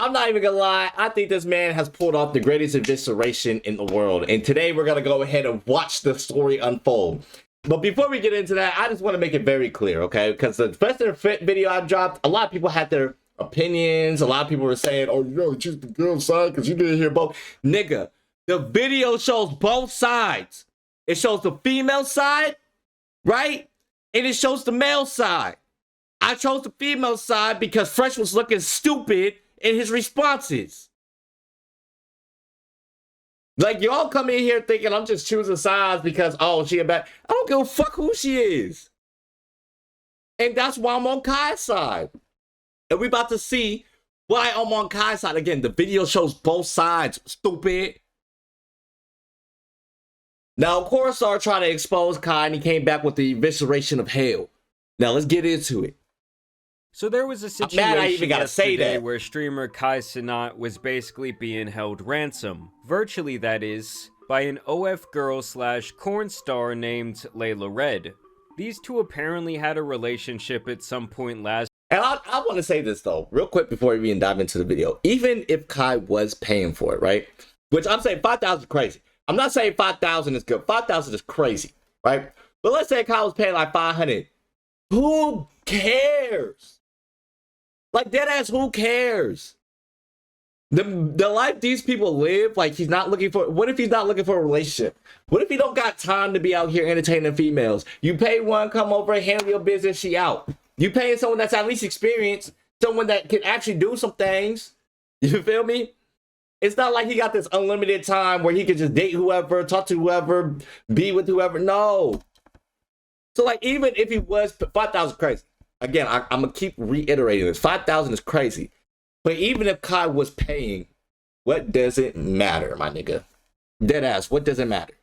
I'm not even gonna lie. I think this man has pulled off the greatest evisceration in the world. And today we're gonna go ahead and watch the story unfold. But before we get into that, I just want to make it very clear, okay? Because the Fest and Fit video I dropped, a lot of people had their opinions. A lot of people were saying, oh, you know, choose the girl side because you didn't hear both. Nigga, the video shows both sides. It shows the female side, right? And it shows the male side. I chose the female side because Fresh was looking stupid in his responses. Like, y'all come in here thinking I'm just choosing sides because, oh, she a bad. I don't give a fuck who she is. And that's why I'm on Kai's side. And we about to see why I'm on Kai's side. Again, the video shows both sides, stupid. Now, of course, I tried to expose Kai, and he came back with the evisceration of hell. Now, let's get into it. So there was a situation I even gotta say that, where streamer Kai Cenat was basically being held ransom, virtually that is, by an OF girl slash corn star named Layla Red. These two apparently had a relationship at some point last. And I want to say this though, real quick before we even dive into the video. Even if Kai was paying for it, right? Which I'm saying 5,000 is crazy. I'm not saying 5,000 is good. 5,000 is crazy, right? But let's say Kai was paying like 500. Who cares? Like, deadass, who cares? The life these people live, like, he's not looking for. What if he's not looking for a relationship? What if he don't got time to be out here entertaining females? You pay one, come over and handle your business, she out. You paying someone that's at least experienced, someone that can actually do some things. You feel me? It's not like he got this unlimited time where he can just date whoever, talk to whoever, be with whoever. No. So, like, even if he was 5,000 crazy. Again, I'm going to keep reiterating this. 5,000 is crazy. But even if Kai was paying, what does it matter, my nigga? Deadass, what does it matter?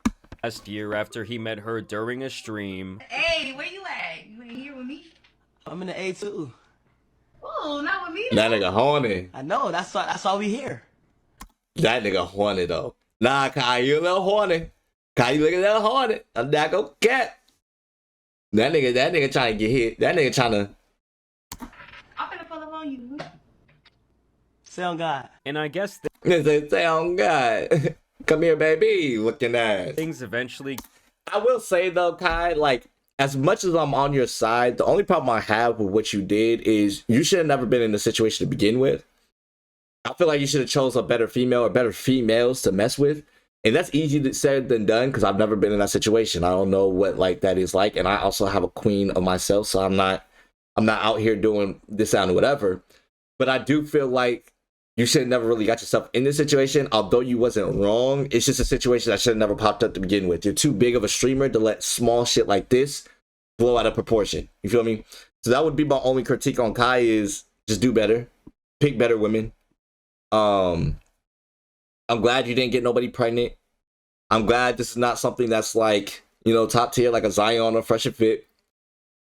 Last year after he met her during a stream. Hey, where you at? You ain't here with me? I'm in the A too. Oh, not with me. That nigga horny. I know, that's why we here. That nigga horny, though. Nah, Kai, you a little horny. Kai, you look at that horny. I'm not gonna cat. That nigga trying to get hit. That nigga trying to. I'm finna pull up on you. Say on God. And I guess Say, oh God. Come here, baby. Looking at things eventually. I will say, though, Kai, like, as much as I'm on your side, the only problem I have with what you did is you should have never been in the situation to begin with. I feel like you should have chose a better female or better females to mess with. And that's easier said than done because I've never been in that situation. I don't know what like that is like. And I also have a queen of myself. So I'm not out here doing this and whatever. But I do feel like you should have never really got yourself in this situation. Although you wasn't wrong. It's just a situation that should have never popped up to begin with. You're too big of a streamer to let small shit like this blow out of proportion. You feel me? So that would be my only critique on Kai is just do better. Pick better women. I'm glad you didn't get nobody pregnant. I'm glad this is not something that's like, you know, top tier, like a Zion or Fresh and Fit.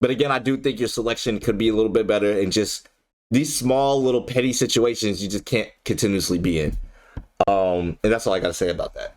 But again, I do think your selection could be a little bit better, and just these small little petty situations you just can't continuously be in. And that's all I gotta say about that.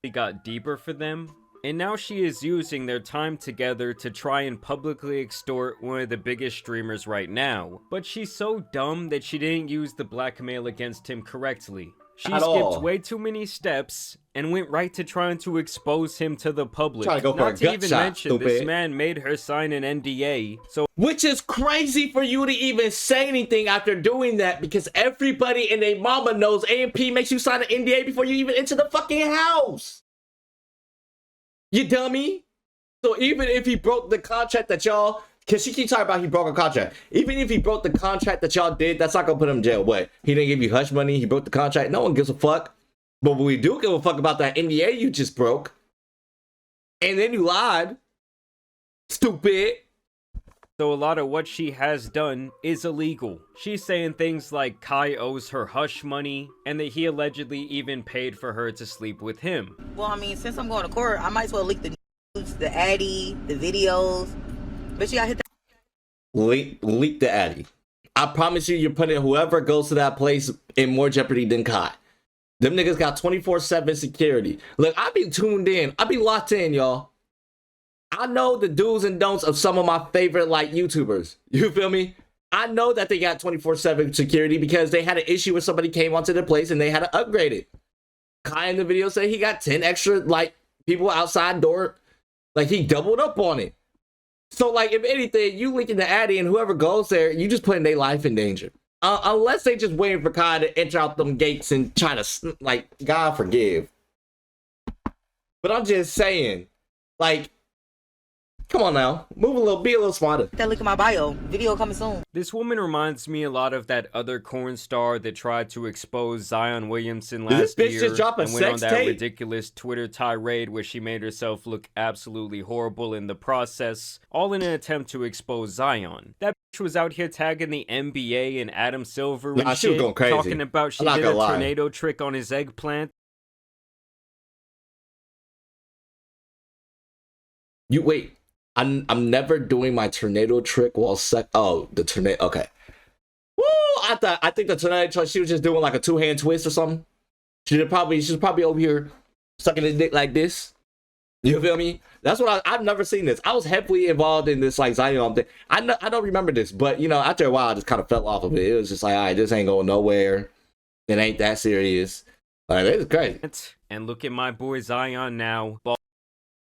It got deeper for them, and now she is using their time together to try and publicly extort one of the biggest streamers right now. But she's so dumb that she didn't use the blackmail against him correctly. She skipped way too many steps and went right to trying to expose him to the public. Trying to go for Not a to gut even shot, mention, stupid. this man made her sign an NDA. So, Which is crazy for you to even say anything after doing that, because everybody and their mama knows AMP makes you sign an NDA before you even enter the fucking house. You dummy. So even if he broke the contract that y'all, because she keeps talking about he broke a contract. Even if he broke the contract that y'all did, that's not going to put him in jail. What? He didn't give you hush money? He broke the contract? No one gives a fuck. But we do give a fuck about that NDA you just broke. And then you lied. Stupid. So a lot of what she has done is illegal. She's saying things like Kai owes her hush money, and that he allegedly even paid for her to sleep with him. Well, I mean, since I'm going to court, I might as well leak the news, the addy, the videos. But you got hit Leak the addy. I promise you, you're putting whoever goes to that place in more jeopardy than Kai. Them niggas got 24/7 security. Look, I be tuned in. I be locked in, y'all. I know the do's and don'ts of some of my favorite, like, YouTubers. You feel me? I know that they got 24/7 security because they had an issue where somebody came onto the place and they had to upgrade it. Kai in the video said he got 10 extra like people outside door, like he doubled up on it. So like if anything, you leaking the addy and whoever goes there, you just putting their life in danger. Unless they just waiting for Kai to enter out them gates and trying to like God forgive. But I'm just saying, like, come on now, move a little, be a little smarter. That link in my bio. Video coming soon. This woman reminds me a lot of that other corn star that tried to expose Zion Williamson last Did this bitch year just drop a and went on sex that tape? ridiculous Twitter tirade where she made herself look absolutely horrible in the process, all in an attempt to expose Zion. That bitch was out here tagging the NBA and Adam Silver and Nah, she was shit, going crazy. talking about she I'm not did a gonna lie. tornado trick on his eggplant. You wait. I'm never doing my tornado trick while the tornado. Okay. Woo! I think the tornado trick, she was just doing like a 2-hand twist or something. She's probably over here sucking his dick like this. You feel me? That's what I've never seen this. I was heavily involved in this like Zion thing. I don't remember this, but you know, after a while I just kind of fell off of it. It was just like, all right, this ain't going nowhere. It ain't that serious. Like, this is crazy. And look at my boy Zion now.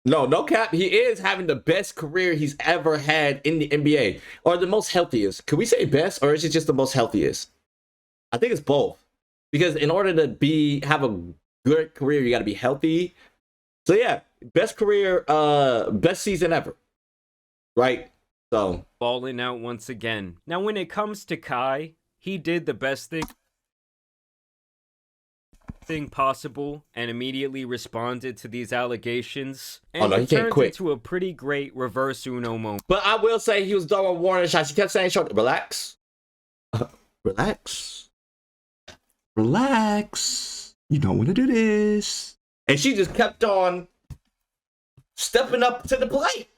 No cap. He is having the best career he's ever had in the NBA, or the most healthiest. Could we say best, or is it just the most healthiest? I think it's both, because in order to have a good career, you got to be healthy. So yeah, best career, best season ever, right? So Balling out once again. Now, when it comes to Kai, he did the best thing possible and immediately responded to these allegations, and he it can't turned quit. into a pretty great reverse Uno moment. But I will say he was throwing warning shots. He kept saying, "Short, relax, relax, relax. You don't want to do this." And she just kept on stepping up to the plate.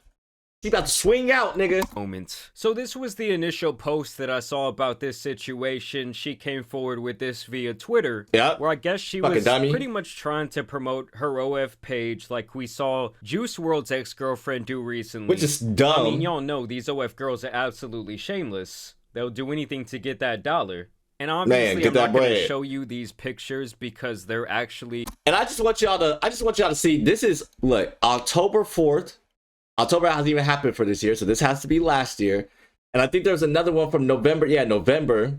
She about to swing out, nigga. So this was the initial post that I saw about this situation. She came forward with this via Twitter, Yep. where I guess she Fucking was dummy. pretty much trying to promote her OF page like we saw Juice WRLD's ex-girlfriend do recently. Which is dumb. I mean, y'all know these OF girls are absolutely shameless. They'll do anything to get that dollar. And obviously, get I'm that not going to bread. show you these pictures because they're actually... And I just want y'all to see, this is, look, October 4th. October hasn't even happened for this year, so this has to be last year. And I think there's another one from November, November,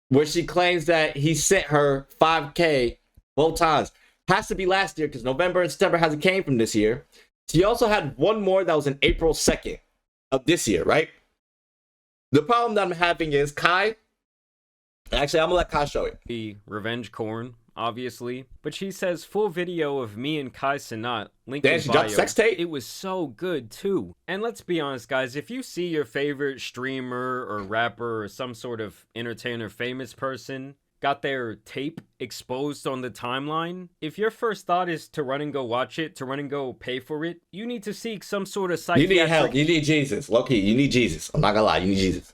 where she claims that he sent her $5K both times. Has to be last year because November and September hasn't came from this year. She also had one more that was in April 2nd of this year, right? The problem that I'm having is Kai. Actually, I'm gonna let Kai show it. the revenge corn, obviously. But she says, full video of me and Kai Cenat, link Damn, in she bio. dropped sex tape? It was so good, too. And let's be honest, guys, if you see your favorite streamer or rapper or some sort of entertainer, famous person, got their tape exposed on the timeline, if your first thought is to run and go watch it, to run and go pay for it, you need to seek some sort of You psychiatric... need help. You need Jesus. Low-key, you need Jesus. I'm not gonna lie, you need Jesus.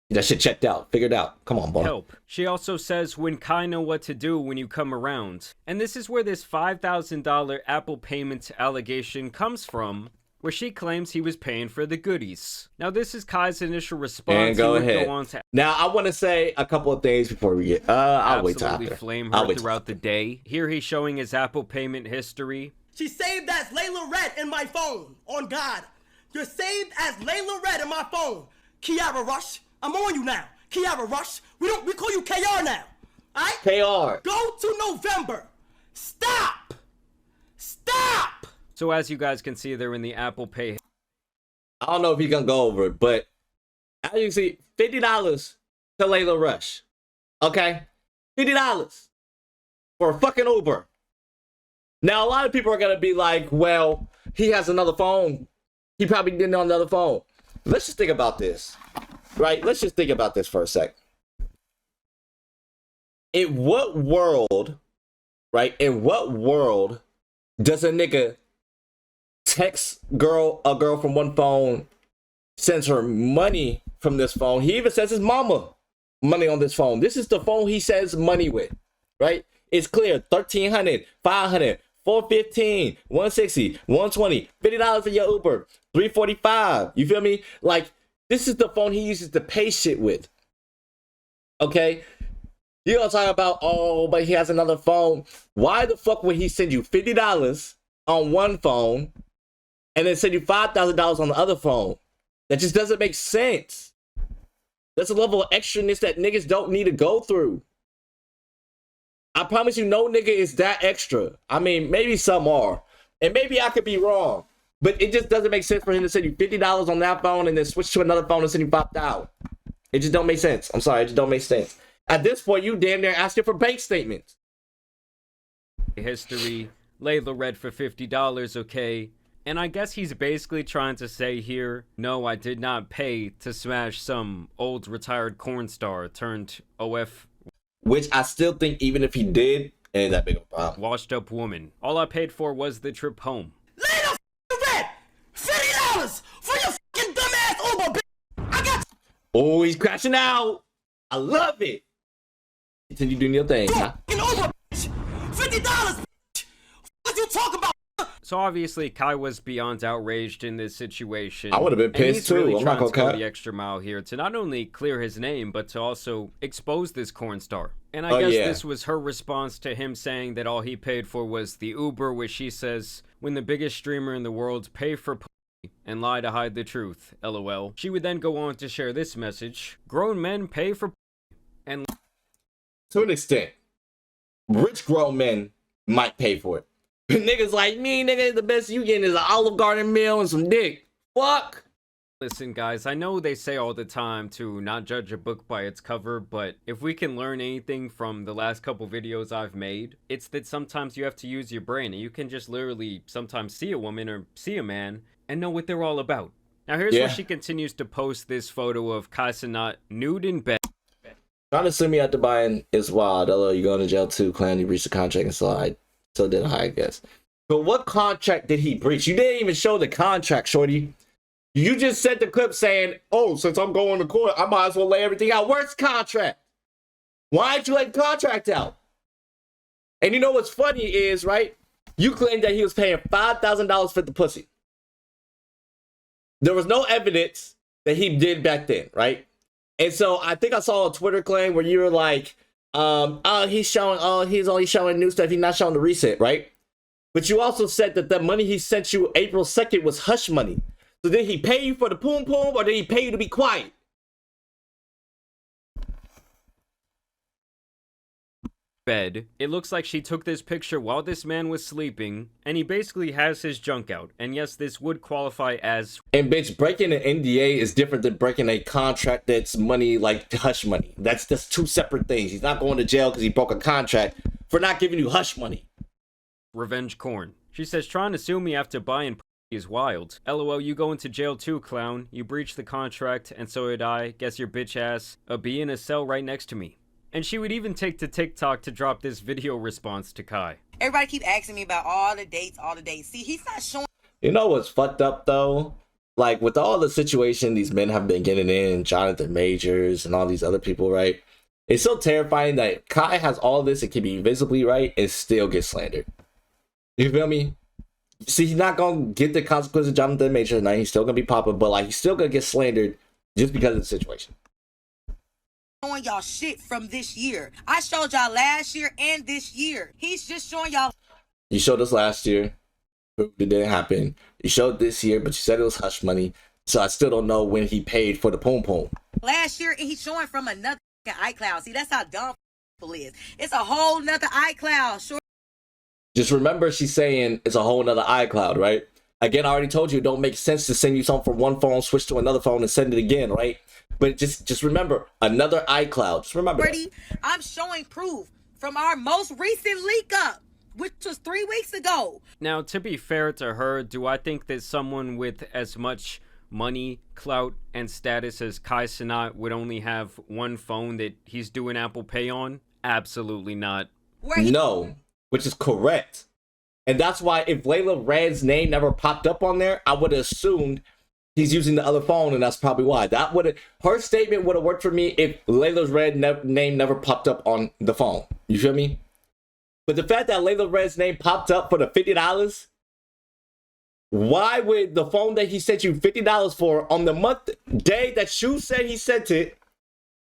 Get that shit checked out, figured out. Come on, boy. help. She also says, when Kai know what to do when you come around. And this is where this $5,000 Apple payment allegation comes from, where she claims he was paying for the goodies. Now, this is Kai's initial response. And go He would ahead. go on to Now, I want to say a couple of things before we get. I'll wait till absolutely after. flame I'll her wait till throughout the day. Here he's showing his Apple payment history. She saved as Layla Red in my phone. On God. You're saved as Layla Red in my phone. Kiara Rush, I'm on you now. Kiara Rush, we call you KR now. Alright? KR. Go to November. Stop! Stop! So as you guys can see, they're in the Apple Pay. I don't know if he's gonna go over it, but as you can see, $50 to Layla Rush. Okay? $50 for a fucking Uber. Now, a lot of people are gonna be like, well, he has another phone. He probably didn't on another phone. Let's just think about this. Right? Let's just think about this for a sec. In what world, right? In what world does a nigga text a girl from one phone, sends her money from this phone? He even says his mama money on this phone. This is the phone he says money with, right? It's clear. $1,300, $500, $415, $160, $120, $50 for your Uber, $345. You feel me? Like, This is the phone he uses to pay shit with. Okay? You gonna talk about, oh, but he has another phone. Why the fuck would he send you $50 on one phone and then send you $5,000 on the other phone? That just doesn't make sense. That's a level of extraness that niggas don't need to go through. I promise you, no nigga is that extra. I mean, maybe some are. And maybe I could be wrong. But it just doesn't make sense for him to send you $50 on that phone and then switch to another phone and send you $5,000. It just don't make sense. I'm sorry, it just don't make sense. At this point, you damn near asking for bank statements. History, Layla Red for $50, okay? And I guess he's basically trying to say here, no, I did not pay to smash some old retired corn star turned OF. Which I still think even if he did, it ain't that big of a problem. Washed up woman. All I paid for was the trip home. Layla Red, $50 for your fucking dumbass Uber, bitch. I got Oh, he's crashing out. I love it. Continue doing your thing, huh? Uber, bitch. $50, bitch. What you talking about? So obviously Kai was beyond outraged in this situation. I would have been and pissed he's too. Really I'm not trying gonna to go cut. the extra mile here to not only clear his name, but to also expose this corn star. And I guess this was her response to him saying that all he paid for was the Uber, which she says, when the biggest streamer in the world pay for pussy and lie to hide the truth, lol. She would then go on to share this message: grown men pay for pussy and to an extent, rich grown men might pay for it. But niggas like me, nigga, the best you getting is an Olive Garden meal and some dick. Fuck. Listen, guys, I know they say all the time to not judge a book by its cover, but if we can learn anything from the last couple videos I've made, it's that sometimes you have to use your brain, and you can just literally sometimes see a woman or see a man and know what they're all about. Now, here's where she continues to post this photo of Kai Cenat nude in bed. Trying to sue me out to buying is wild. Hello, you going to jail too, clan. You breached the contract and so did I guess. But what contract did he breach? You didn't even show the contract, shorty. You just sent the clip saying, oh, since I'm going to court, I might as well lay everything out. Where's the contract? Why didn't you lay the contract out? And you know what's funny is, right? You claimed that he was paying $5,000 for the pussy. There was no evidence that he did back then, right? And so I think I saw a Twitter claim where you were like, he's only showing new stuff. He's not showing the recent, right? But you also said that the money he sent you April 2nd was hush money. So did he pay you for the poom poom or did he pay you to be quiet? Bed. It looks like she took this picture while this man was sleeping, and he basically has his junk out. And yes, this would qualify as... And bitch, breaking an NDA is different than breaking a contract that's money like hush money. That's just two separate things. He's not going to jail because he broke a contract for not giving you hush money. Revenge corn. She says trying to sue me after buying is wild. LOL, you go into jail too, clown. You breached the contract, and so did I. Guess your bitch ass be in a cell right next to me. And she would even take to TikTok to drop this video response to Kai. Everybody keep asking me about all the dates. See, he's not showing. You know what's fucked up though? Like with all the situation these men have been getting in, Jonathan Majors and all these other people, right? It's so terrifying that Kai has all this and can be visibly right and still get slandered. You feel me? See, he's not gonna get the consequences of Jonathan Majors tonight. He's still gonna be popping, but like he's still gonna get slandered just because of the situation. Showing y'all shit from this year. I showed y'all last year and this year. He's just showing y'all. You showed us last year. It didn't happen. You showed this year, but you said it was hush money. So I still don't know when he paid for the poom poom. Last year, and he's showing from another iCloud. See, that's how dumb people is. It's a whole nother iCloud. Sure. Just remember she's saying it's a whole nother iCloud, right? Again, I already told you it don't make sense to send you something from one phone, switch to another phone, and send it again, right? But just remember, another iCloud. Just remember that. I'm showing proof from our most recent leak up, which was 3 weeks ago. Now, to be fair to her, do I think that someone with as much money, clout, and status as Kai Cenat would only have one phone that he's doing Apple Pay on? Absolutely not. No, which is correct. And that's why if Layla Red's name never popped up on there, I would have assumed he's using the other phone, and that's probably why. Her statement would have worked for me if Layla's Red name never popped up on the phone. You feel me? But the fact that Layla Red's name popped up for the $50, why would the phone that he sent you $50 for on the day that you said he sent it,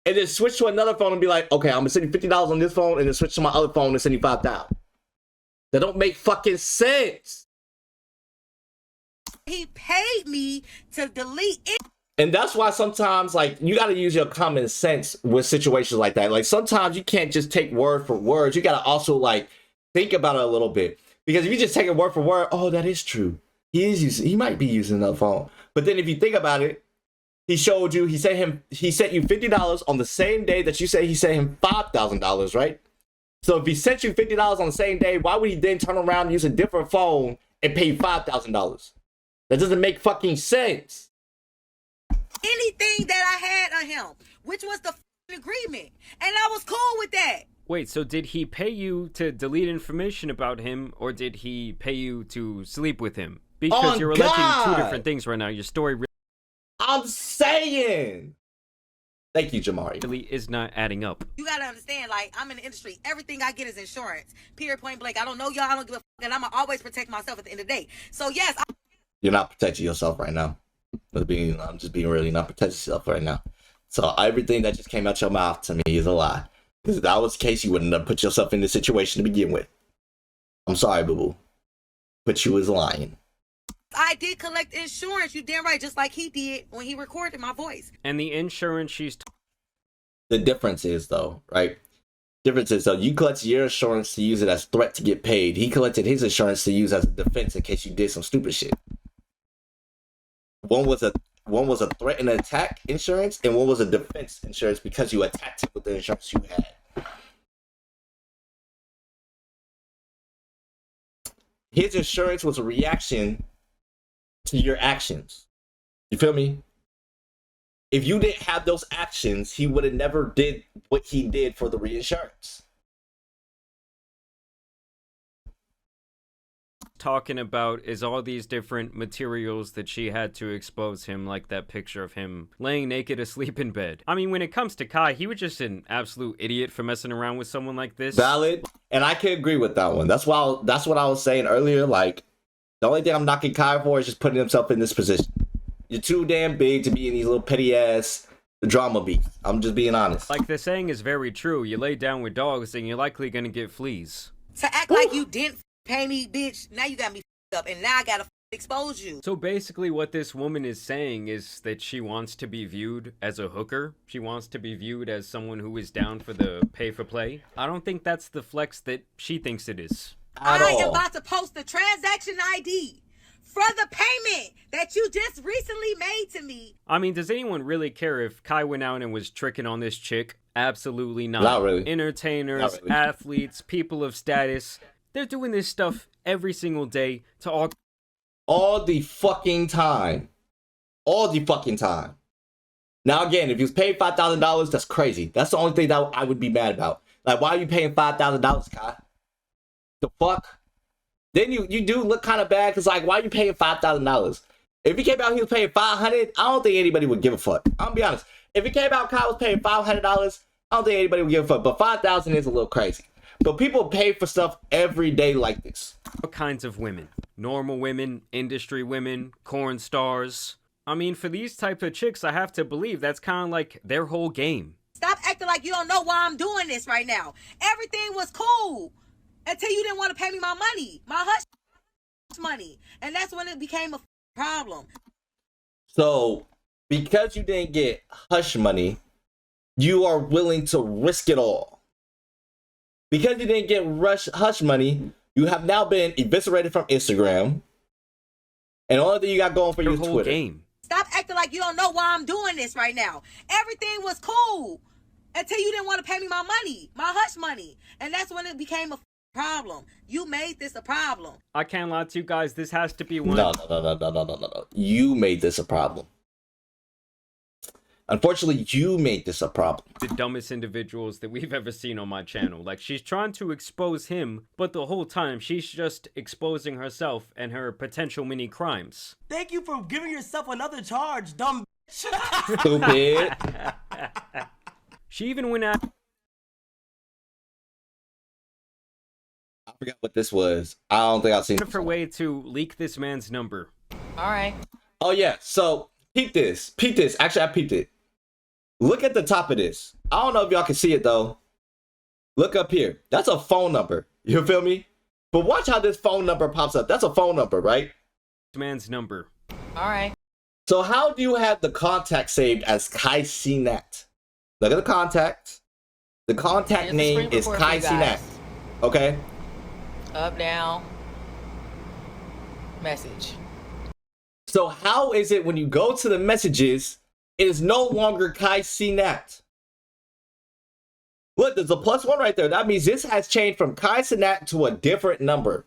and then switch to another phone and be like, okay, I'm gonna send you $50 on this phone and then switch to my other phone and send you $5,000? That don't make fucking sense. He paid me to delete it. And that's why sometimes, like, you gotta use your common sense with situations like that. Like, sometimes you can't just take word for word. You gotta also, like, think about it a little bit. Because if you just take it word for word, oh, that is true. He might be using another phone. But then if you think about it, he sent you $50 on the same day that you say he sent him $5,000, right? So if he sent you $50 on the same day, why would he then turn around and use a different phone and pay you $5,000? That doesn't make fucking sense. Anything that I had on him, which was the agreement, and I was cool with that. Wait, so did he pay you to delete information about him, or did he pay you to sleep with him? Because you're alleging 2 different things right now. Your story I'm saying. Thank you, Jamari. really is not adding up. You gotta understand, like, I'm in the industry. Everything I get is insurance. Period, point blank. I don't know y'all. I don't give a fuck, and I'ma always protect myself at the end of the day. So yes, You're not protecting yourself right now. I'm just being really not protecting yourself right now. So everything that just came out your mouth to me is a lie. Because if that was the case, you wouldn't have put yourself in this situation to begin with. I'm sorry, boo-boo. But you was lying. I did collect insurance. You damn right, just like he did when he recorded my voice. And the insurance The difference is, though, right? Difference is, though, you collected your insurance to use it as threat to get paid. He collected his insurance to use as a defense in case you did some stupid shit. One was a threat and attack insurance, and one was a defense insurance because you attacked him with the insurance you had. His insurance was a reaction to your actions. You feel me? If you didn't have those actions, he would have never did what he did for the reinsurance. talking about is all these different materials that she had to expose him, like that picture of him laying naked asleep in bed. I mean, when it comes to Kai, he was just an absolute idiot for messing around with someone like this. Valid, and I can agree with that one. That's what I was saying earlier. Like, the only thing I'm knocking Kai for is just putting himself in this position. You're too damn big to be in these little petty ass drama beats. I'm just being honest. Like the saying is very true. You lay down with dogs and you're likely gonna get fleas. To act like you didn't pay me, bitch, now you got me up, and now I gotta expose you. So basically what this woman is saying is that she wants to be viewed as a hooker. She wants to be viewed as someone who is down for the pay for play. I don't think that's the flex that she thinks it is. I am about to post the transaction ID for the payment that you just recently made to me. I mean, does anyone really care if Kai went out and was tricking on this chick? Absolutely not. Not really. Entertainers, Not really. athletes, people of status, they're doing this stuff every single day to all the fucking time. All the fucking time. Now again, if you was paid $5,000, that's crazy. That's the only thing that I would be mad about. Like, why are you paying $5,000, Kai? The fuck? Then you do look kind of bad, because like, why are you paying $5,000? If he came out, he was paying $500. I don't think anybody would give a fuck. I'm gonna be honest. If he came out, Kyle was paying $500. I don't think anybody would give a fuck. But $5,000 is a little crazy. But people pay for stuff every day like this. all kinds of women. Normal women, industry women, corn stars. I mean, for these type of chicks, I have to believe that's kind of like their whole game. Stop acting like you don't know why I'm doing this right now. Everything was cool until you didn't want to pay me my money, my hush money. And that's when it became a problem. So, because you didn't get hush money, you are willing to risk it all. Because you didn't get hush money, you have now been eviscerated from Instagram. And the only thing you got going for you Their is whole Twitter. game. Stop acting like you don't know why I'm doing this right now. Everything was cool until you didn't want to pay me my money, my hush money. And that's when it became a problem. You made this a problem. I can't lie to you guys, this has to be one No. You made this a problem. Unfortunately, you made this a problem. of the dumbest individuals that we've ever seen on my channel. Like, she's trying to expose him, but the whole time she's just exposing herself and her potential mini crimes. Thank you for giving yourself another charge, dumb bitch. Stupid. She even went out I forgot what this was. I don't think I've seen of her way to leak this man's number. All right. Oh yeah, so peep this. Peep this. Actually, I peeped it. Look at the top of this. I don't know if y'all can see it though. Look up here. That's a phone number. You feel me? But watch how this phone number pops up. That's a phone number, right? This man's number. All right. So how do you have the contact saved as Kai CNET? Look at the contact. The contact Here's the name screen is record Kai for you guys. CNET. Okay? Up, down. Message. So how is it when you go to the messages, it is no longer Kai CNET? Look, there's a +1 right there. That means this has changed from Kai CNET to a different number.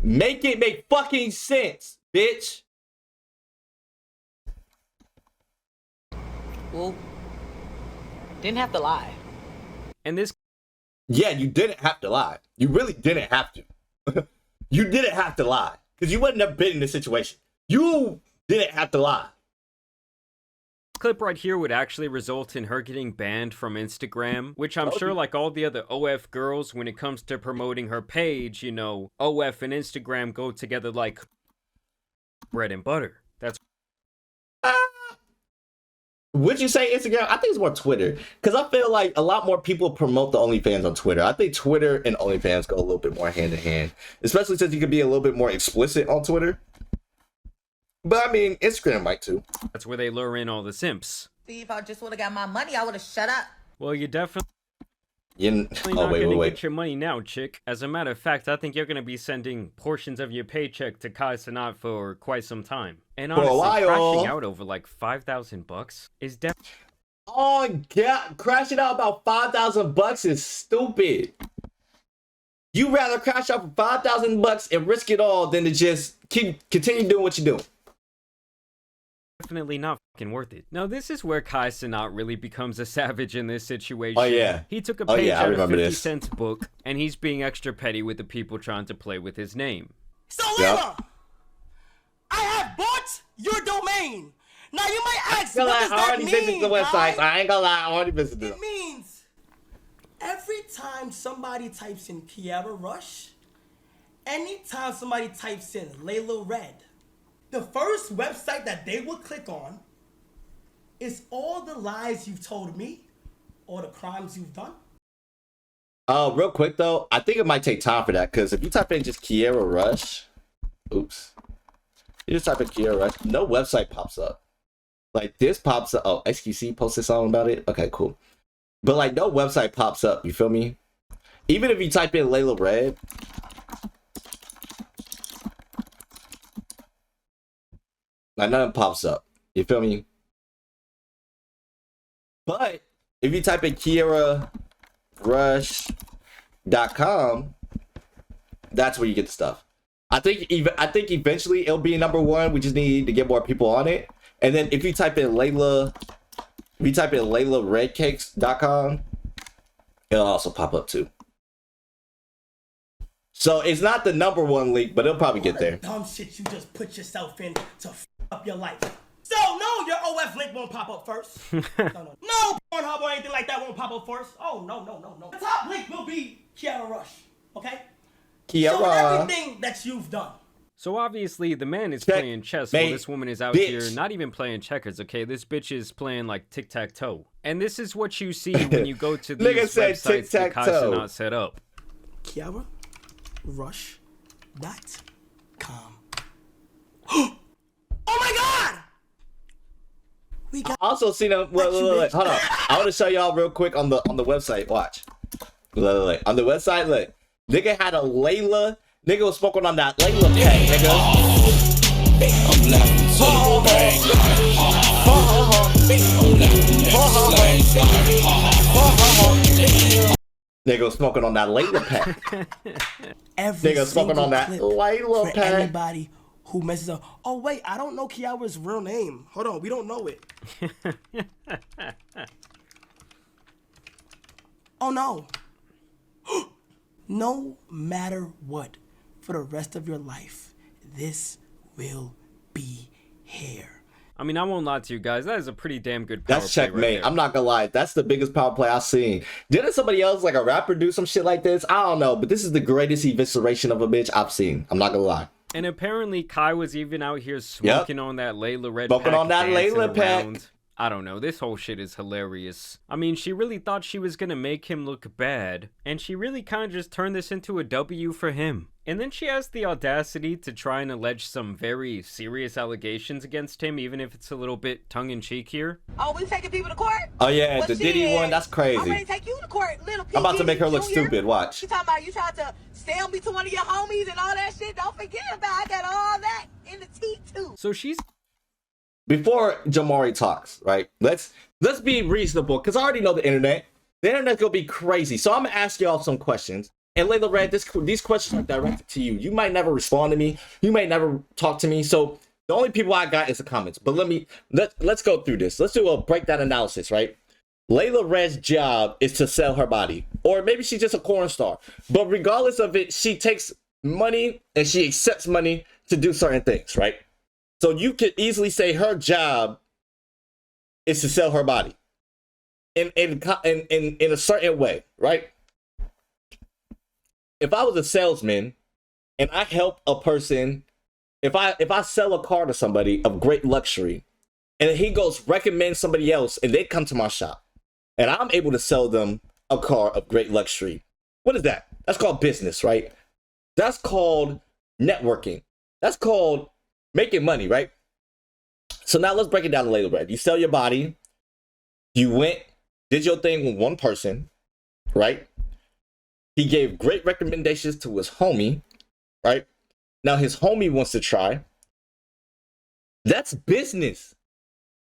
Make it make fucking sense, bitch. Well, didn't have to lie. And this Yeah, you didn't have to lie. You really didn't have to. You didn't have to lie. Because you wouldn't have been in this situation. You didn't have to lie. clip right here would actually result in her getting banned from Instagram, which I'm sure, like all the other OF girls, when it comes to promoting her page, you know, OF and Instagram go together like bread and butter. That's Would you say Instagram? I think it's more Twitter. Because I feel like a lot more people promote the OnlyFans on Twitter. I think Twitter and OnlyFans go a little bit more hand in hand. Especially since you can be a little bit more explicit on Twitter. But I mean, Instagram might too. that's where they lure in all the simps. See, if I just would have got my money, I would have shut up. Well, you're definitely You, not wait. gonna get your money now, chick. As a matter of fact, I think you're gonna be sending portions of your paycheck to Kai Cenat for quite some time. And For a honestly, while. crashing out over like $5,000 is definitely Oh, God. Crashing out about $5,000 is stupid. You rather crash out for $5,000 and risk it all than to just continue doing what you're doing. definitely not fucking worth it. Now, this is where Kai Cenat really becomes a savage in this situation. Oh, yeah. He took a Oh, page yeah, I out of remember 50 this. Cent's book, and he's being extra petty with the people trying to play with his name. So Yep. Layla, I have bought your domain. Now you might ask, I what does that already mean, visited the website. guys? I ain't gonna lie. I already visited It it. means every time somebody types in Kiara Rush, anytime somebody types in Layla Red, the first website that they will click on is all the lies you've told me or the crimes you've done. Real quick though, I think it might take time for that because if you type in just Kiara Rush, oops, you just type in Kiara Rush, no website pops up. Like this pops up. Oh, XQC posted something about it. Okay, cool. But like no website pops up. You feel me? Even if you type in Layla Red, like nothing pops up. You feel me? But if you type in KiaraRush.com, that's where you get the stuff. I think eventually it'll be number one. We just need to get more people on it. And then if you type in LaylaRedcakes.com, it'll also pop up too. So it's not the number one link, but it'll probably get there. Dumb shit you just put yourself in to f up your life. So no, your OF link won't pop up first. No Pornhub or anything like that won't pop up first. Oh no. The top link will be Kiara Rush. Okay? Show Kiara. everything that you've done. So obviously, the man is Check, playing chess while mate, this woman is out bitch. here not even playing checkers, okay? This bitch is playing like tic-tac-toe. And this is what you see when you go to Nigga these said websites that Kai tic-tac-toe. Cenat set up. KiaraRush.com. Oh my god! We got I also seen them. Look, hold on. I want to show y'all real quick on the website. Watch. Look. On the website, look. Nigga had a Layla. Nigga was smoking on that Layla pack, nigga. Nigga was smoking on that Layla pack. every Nigga smoking single on that clip Layla for pack. anybody who messes up. Oh wait, I don't know Kiara's real name. Hold on, we don't know it. Oh no. No matter what, for the rest of your life, this will be hair. I mean, I won't lie to you guys. That is a pretty damn good power That's play right checkmate. there. I'm not gonna lie. That's the biggest power play I've seen. Didn't somebody else, like a rapper, do some shit like this? I don't know, but this is the greatest evisceration of a bitch I've seen. I'm not gonna lie. And apparently Kai was even out here smoking on that Layla Red Smoking pack, on that dancing Layla pack. around. I don't know, this whole shit is hilarious. I mean, she really thought she was gonna make him look bad, and she really kind of just turned this into a W for him. And then she has the audacity to try and allege some very serious allegations against him, even if it's a little bit tongue-in-cheek here. Oh, we taking people to court? Oh yeah, Well, the Diddy shit, one, that's I'm crazy. ready to take you to court, little P. I'm about to make her look Junior. stupid, watch. You talking about you tried to sell me to one of your homies and all that shit? Don't forget about I got all that in the teeth too. So she's Before Jamari talks, right? Let's be reasonable, because I already know the internet. The internet's gonna be crazy. So I'm gonna ask y'all some questions. And Layla Red, these questions are directed to you. You might never respond to me. You might never talk to me. So the only people I got is the comments. But let's go through this. Let's do a breakdown analysis, right? Layla Red's job is to sell her body. Or maybe she's just a porn star. But regardless of it, she takes money and she accepts money to do certain things, right? So you could easily say her job is to sell her body in a certain way, right? If I was a salesman and I help a person, if I sell a car to somebody of great luxury and he goes recommend somebody else and they come to my shop and I'm able to sell them a car of great luxury, what is that? That's called business, right? That's called networking. That's called making money, right? So now let's break it down to Layla Red. You sell your body. You went, did your thing with one person, right? He gave great recommendations to his homie, right? Now his homie wants to try. That's business,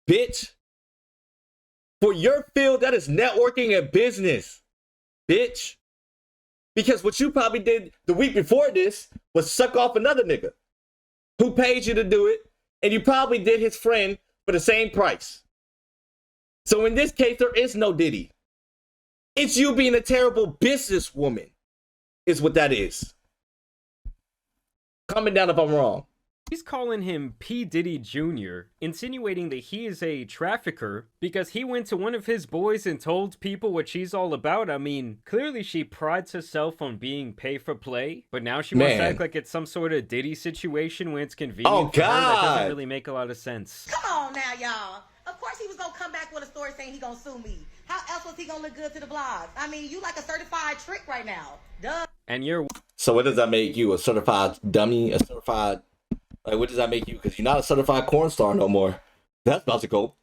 bitch. For your field, that is networking and business, bitch. Because what you probably did the week before this was suck off another nigga who paid you to do it, and you probably did his friend for the same price. So in this case, there is no Diddy. It's you being a terrible businesswoman, is what that is. Comment down if I'm wrong. He's calling him P. Diddy Jr., insinuating that he is a trafficker because he went to one of his boys and told people what she's all about. I mean, clearly she prides herself on being pay for play, but now she wants to act like it's some sort of Diddy situation when it's convenient for her. That doesn't really make a lot of sense. Come on now, y'all. Of course he was gonna come back with a story saying he gonna sue me. How else was he gonna look good to the blogs? I mean, you like a certified trick right now. Duh. And you're... So what does that make you? A certified dummy? A certified... Like, what does that make you? Because you're not a certified porn star no more. That's about to go.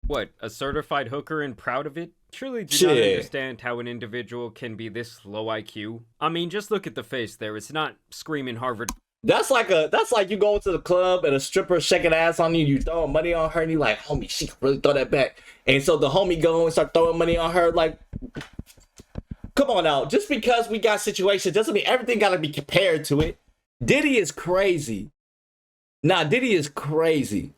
What, a certified hooker and proud of it? Truly do not understand how an individual can be this low IQ. I mean, just look at the face there. It's not screaming Harvard. That's like you go to the club and a stripper shaking ass on you, you throwing money on her, and you like, homie, she can really throw that back. And so the homie go and start throwing money on her, like, come on now. Just because we got situations doesn't mean everything gotta be compared to it. Diddy is crazy. Nah, Diddy is crazy.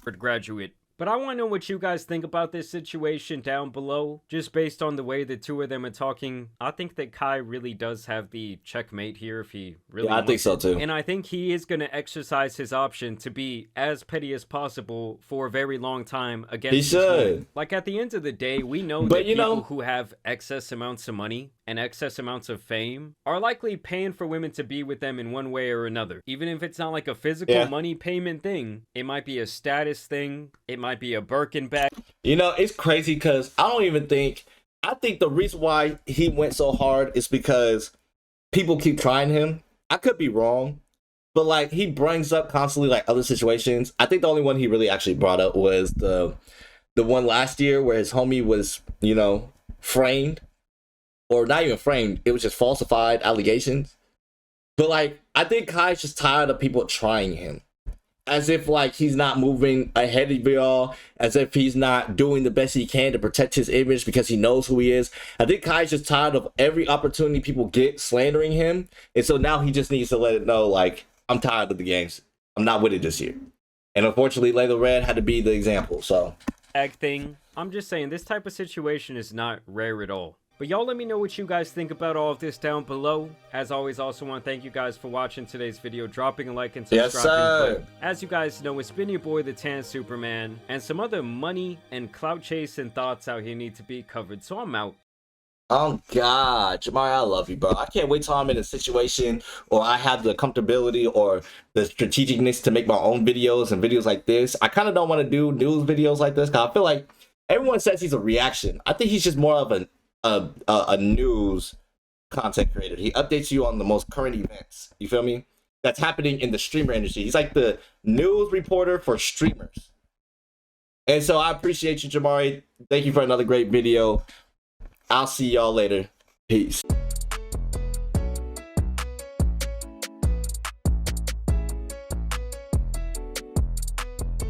Graduate. But I want to know what you guys think about this situation down below. Just based on the way the two of them are talking, I think that Kai really does have the checkmate here if he really I think so too. And I think he is going to exercise his option to be as petty as possible for a very long time against He should. Like at the end of the day, we know that people who have excess amounts of money and excess amounts of fame are likely paying for women to be with them in one way or another. Even if it's not like a physical money payment thing, it might be a status thing, it might be a Birkin bag. You know, it's crazy because I think the reason why he went so hard is because people keep trying him. I could be wrong, but like he brings up constantly like other situations. I think the only one he really actually brought up was the one last year where his homie was, you know, framed. Or not even framed, it was just falsified allegations. But like, I think Kai's just tired of people trying him. As if like he's not moving ahead of y'all, as if he's not doing the best he can to protect his image because he knows who he is. I think Kai's just tired of every opportunity people get slandering him. And so now he just needs to let it know, like, I'm tired of the games. I'm not with it this year. And unfortunately, Layla Red had to be the example, so. Thing. I'm just saying, this type of situation is not rare at all. But y'all let me know what you guys think about all of this down below. As always, also want to thank you guys for watching today's video, dropping a like and subscribing. Yes, sir. But as you guys know, it's been your boy, the Tan Superman, and some other money and clout chasing thoughts out here need to be covered, so I'm out. Oh God, Jamari, I love you, bro. I can't wait till I'm in a situation or I have the comfortability or the strategicness to make my own videos and videos like this. I kind of don't want to do news videos like this because I feel like everyone says he's a reaction. I think he's just more of a news content creator. He updates you on the most current events. You feel me? That's happening in the streamer industry. He's like the news reporter for streamers. And so I appreciate you, Jamari. Thank you for another great video. I'll see y'all later. Peace.